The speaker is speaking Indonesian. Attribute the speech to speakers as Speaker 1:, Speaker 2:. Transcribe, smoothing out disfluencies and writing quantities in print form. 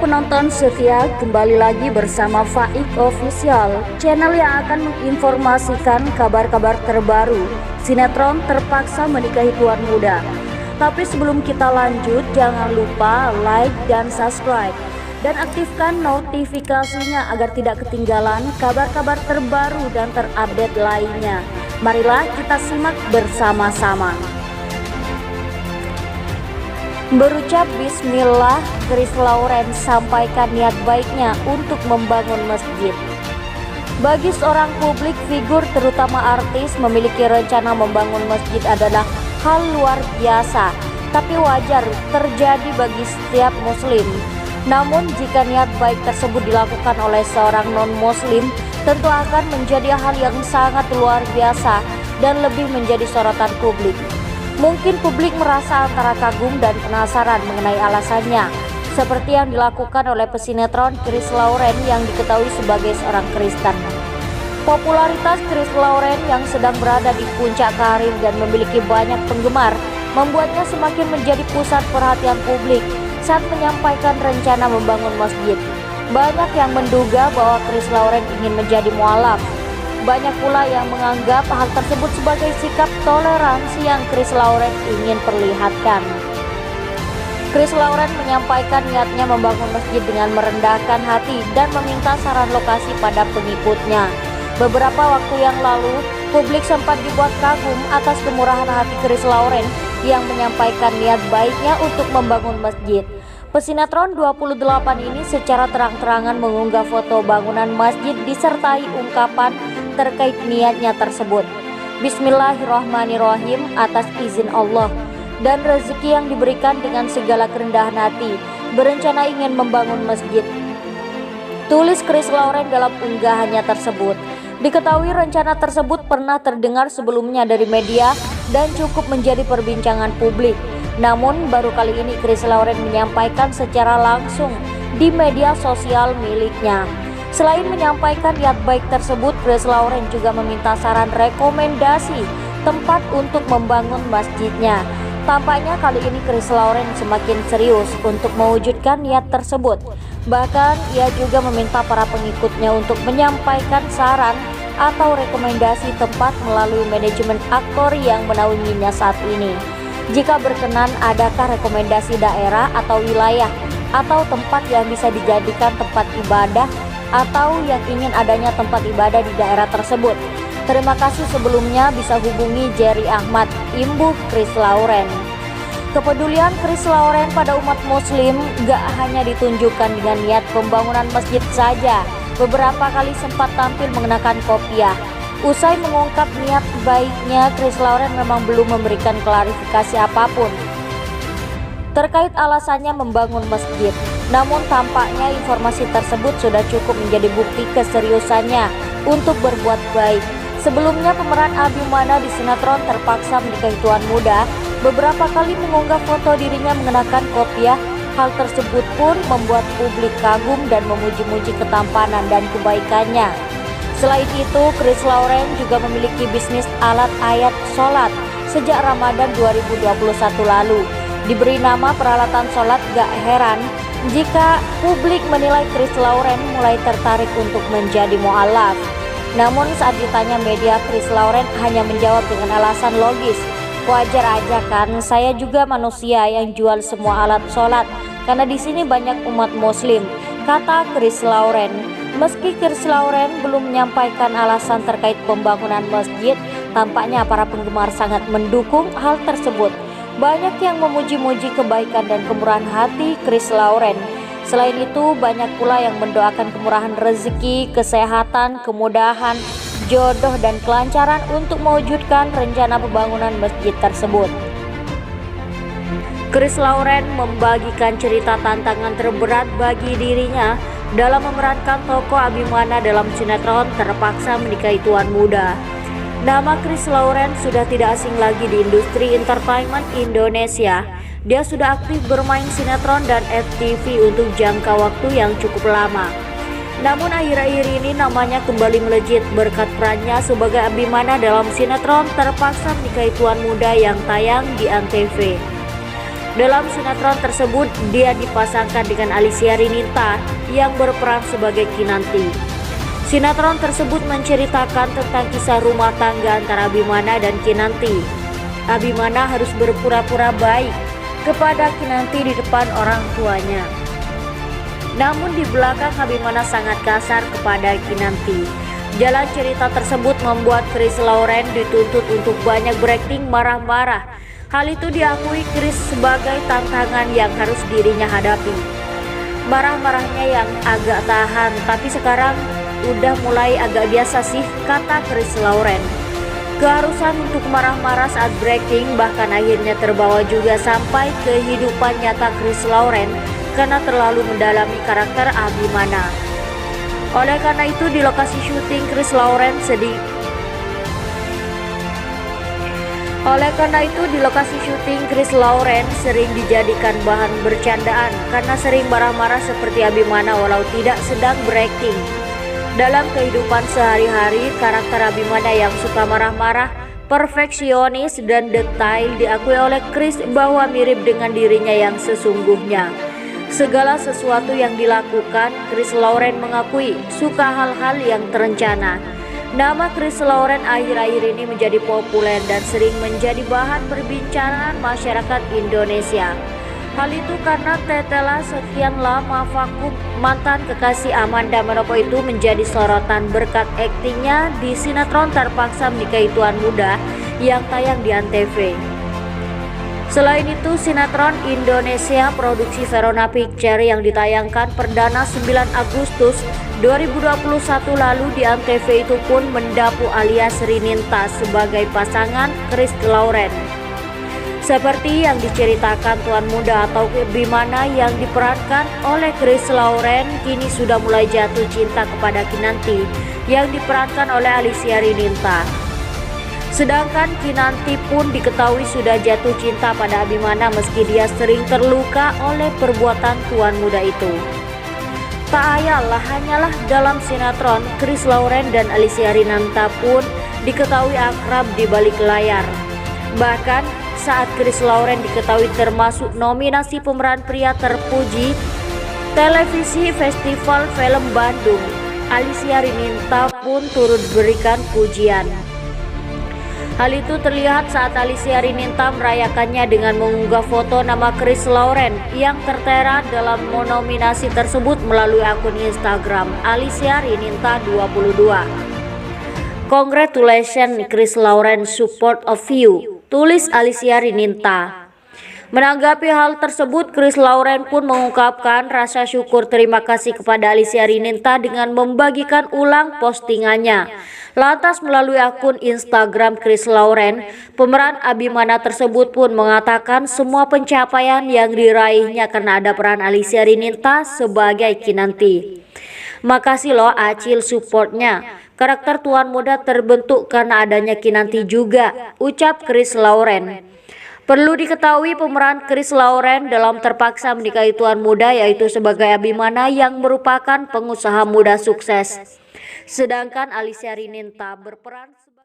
Speaker 1: penonton setia, kembali lagi bersama Faik Official, channel yang akan menginformasikan kabar-kabar terbaru sinetron terpaksa menikahi tuan muda. Tapi sebelum kita lanjut, jangan lupa like dan subscribe dan aktifkan notifikasinya agar tidak ketinggalan kabar-kabar terbaru dan terupdate lainnya. Marilah kita simak bersama-sama. Berucap bismillah, Chris Lauren sampaikan niat baiknya untuk membangun masjid. Bagi seorang publik figur terutama artis, memiliki rencana membangun masjid adalah hal luar biasa, tapi wajar terjadi bagi setiap muslim. Namun jika niat baik tersebut dilakukan oleh seorang non-muslim, tentu akan menjadi hal yang sangat luar biasa dan lebih menjadi sorotan publik. Mungkin publik merasa antara kagum dan penasaran mengenai alasannya, seperti yang dilakukan oleh pesinetron Chris Lauren yang diketahui sebagai seorang Kristen. Popularitas Chris Lauren yang sedang berada di puncak karir dan memiliki banyak penggemar membuatnya semakin menjadi pusat perhatian publik saat menyampaikan rencana membangun masjid. Banyak yang menduga bahwa Chris Lauren ingin menjadi mualaf. Banyak pula yang menganggap hal tersebut sebagai sikap toleransi yang Chris Lauren ingin perlihatkan. Chris Lauren menyampaikan niatnya membangun masjid dengan merendahkan hati dan meminta saran lokasi pada pengikutnya. Beberapa waktu yang lalu, publik sempat dibuat kagum atas kemurahan hati Chris Lauren yang menyampaikan niat baiknya untuk membangun masjid. Pesinetron 28 ini secara terang-terangan mengunggah foto bangunan masjid disertai ungkapan terkait niatnya tersebut. Bismillahirrahmanirrahim, atas izin Allah dan rezeki yang diberikan dengan segala kerendahan hati, berencana ingin membangun masjid, tulis Chris Lauren dalam unggahannya tersebut. Diketahui rencana tersebut pernah terdengar sebelumnya dari media dan cukup menjadi perbincangan publik. Namun baru kali ini Chris Lauren menyampaikan secara langsung di media sosial miliknya. Selain menyampaikan niat baik tersebut, Chris Lauren juga meminta saran rekomendasi tempat untuk membangun masjidnya. Tampaknya kali ini Chris Lauren semakin serius untuk mewujudkan niat tersebut. Bahkan ia juga meminta para pengikutnya untuk menyampaikan saran atau rekomendasi tempat melalui manajemen aktor yang menaunginya saat ini. Jika berkenan, adakah rekomendasi daerah atau wilayah atau tempat yang bisa dijadikan tempat ibadah atau yang ingin adanya tempat ibadah di daerah tersebut? Terima kasih sebelumnya, bisa hubungi Jerry Ahmad, imbu Chris Lauren. Kepedulian Chris Lauren pada umat muslim gak hanya ditunjukkan dengan niat pembangunan masjid saja. Beberapa kali sempat tampil mengenakan kopiah. Usai mengungkap niat baiknya, Chris Lauren memang belum memberikan klarifikasi apapun terkait alasannya membangun masjid. Namun tampaknya informasi tersebut sudah cukup menjadi bukti keseriusannya untuk berbuat baik. Sebelumnya pemeran Abimana di sinetron Terpaksa Menikahi Tuan Muda beberapa kali mengunggah foto dirinya mengenakan kopiah. Hal tersebut pun membuat publik kagum dan memuji-muji ketampanan dan kebaikannya. Selain itu, Chris Lauren juga memiliki bisnis alat ayat sholat sejak Ramadan 2021 lalu. Diberi nama peralatan sholat, gak heran jika publik menilai Chris Lauren mulai tertarik untuk menjadi mu'alaf. Namun saat ditanya media, Chris Lauren hanya menjawab dengan alasan logis. Wajar aja kan, saya juga manusia yang jual semua alat sholat karena di sini banyak umat muslim, kata Chris Lauren. Meski Chris Lauren belum menyampaikan alasan terkait pembangunan masjid, tampaknya para penggemar sangat mendukung hal tersebut. Banyak yang memuji-muji kebaikan dan kemurahan hati Chris Lauren. Selain itu, banyak pula yang mendoakan kemurahan rezeki, kesehatan, kemudahan, jodoh, dan kelancaran untuk mewujudkan rencana pembangunan masjid tersebut. Chris Lauren membagikan cerita tantangan terberat bagi dirinya dalam memerankan tokoh Abimana dalam sinetron Terpaksa Menikahi Tuan Muda. Nama Chris Lauren sudah tidak asing lagi di industri entertainment Indonesia. Dia sudah aktif bermain sinetron dan FTV untuk jangka waktu yang cukup lama. Namun akhir-akhir ini namanya kembali melejit berkat perannya sebagai Abimana dalam sinetron Terpaksa Menikahi Tuan Muda yang tayang di Antv. Dalam sinetron tersebut, dia dipasangkan dengan Alicia Rininta yang berperan sebagai Kinanti. Sinetron tersebut menceritakan tentang kisah rumah tangga antara Abimana dan Kinanti. Abimana harus berpura-pura baik kepada Kinanti di depan orang tuanya. Namun di belakang Abimana sangat kasar kepada Kinanti. Jalan cerita tersebut membuat Chris Lauren dituntut untuk banyak berakting marah-marah. Hal itu diakui Chris sebagai tantangan yang harus dirinya hadapi. Marah-marahnya yang agak tahan, tapi sekarang udah mulai agak biasa sih, kata Chris Lauren. Keharusan untuk marah-marah saat berakting bahkan akhirnya terbawa juga sampai kehidupan nyata Chris Lauren karena terlalu mendalami karakter Abimana. Oleh karena itu di lokasi syuting Chris Lauren sering dijadikan bahan bercandaan karena sering marah-marah seperti Abimana walau tidak sedang berakting. Dalam kehidupan sehari-hari, karakter Abimana yang suka marah-marah, perfeksionis, dan detail diakui oleh Chris bahwa mirip dengan dirinya yang sesungguhnya. Segala sesuatu yang dilakukan, Chris Lauren mengakui suka hal-hal yang terencana. Nama Chris Lauren akhir-akhir ini menjadi populer dan sering menjadi bahan perbincangan masyarakat Indonesia. Hal itu karena setelah sekian lama vakum, mantan kekasih Amanda Manopo itu menjadi sorotan berkat aktingnya di sinetron Terpaksa Menikahi Tuan Muda yang tayang di Antv. Selain itu, sinetron Indonesia produksi Verona Picture yang ditayangkan perdana 9 Agustus 2021 lalu di Antv itu pun mendapu alias Rininta sebagai pasangan Chris Lauren. Seperti yang diceritakan Tuan Muda atau Abimana yang diperankan oleh Chris Lauren kini sudah mulai jatuh cinta kepada Kinanti yang diperankan oleh Alicia Rininta. Sedangkan Kinanti pun diketahui sudah jatuh cinta pada Abimana meski dia sering terluka oleh perbuatan Tuan Muda itu. Tak ayal hanyalah dalam sinetron, Chris Lauren dan Alicia Rininta pun diketahui akrab di balik layar. Bahkan saat Chris Lauren diketahui termasuk nominasi pemeran pria terpuji Televisi Festival Film Bandung, Alicia Rininta pun turut berikan pujian. Hal itu terlihat saat Alicia Rininta merayakannya dengan mengunggah foto nama Chris Lauren yang tertera dalam nominasi tersebut melalui akun Instagram Alicia Rininta 22. Congratulations Chris Lauren, support of you, tulis Alicia Rininta. Menanggapi hal tersebut, Chris Lauren pun mengungkapkan rasa syukur terima kasih kepada Alicia Rininta dengan membagikan ulang postingannya. Lantas melalui akun Instagram Chris Lauren, pemeran Abimana tersebut pun mengatakan semua pencapaian yang diraihnya karena ada peran Alicia Rininta sebagai Kinanti. Makasih loh Acil supportnya. Karakter Tuan Muda terbentuk karena adanya Kinanti juga, ucap Chris Lauren. Perlu diketahui pemeran Chris Lauren dalam Terpaksa Menikahi Tuan Muda yaitu sebagai Abimana yang merupakan pengusaha muda sukses. Sedangkan Alicia Rininta berperan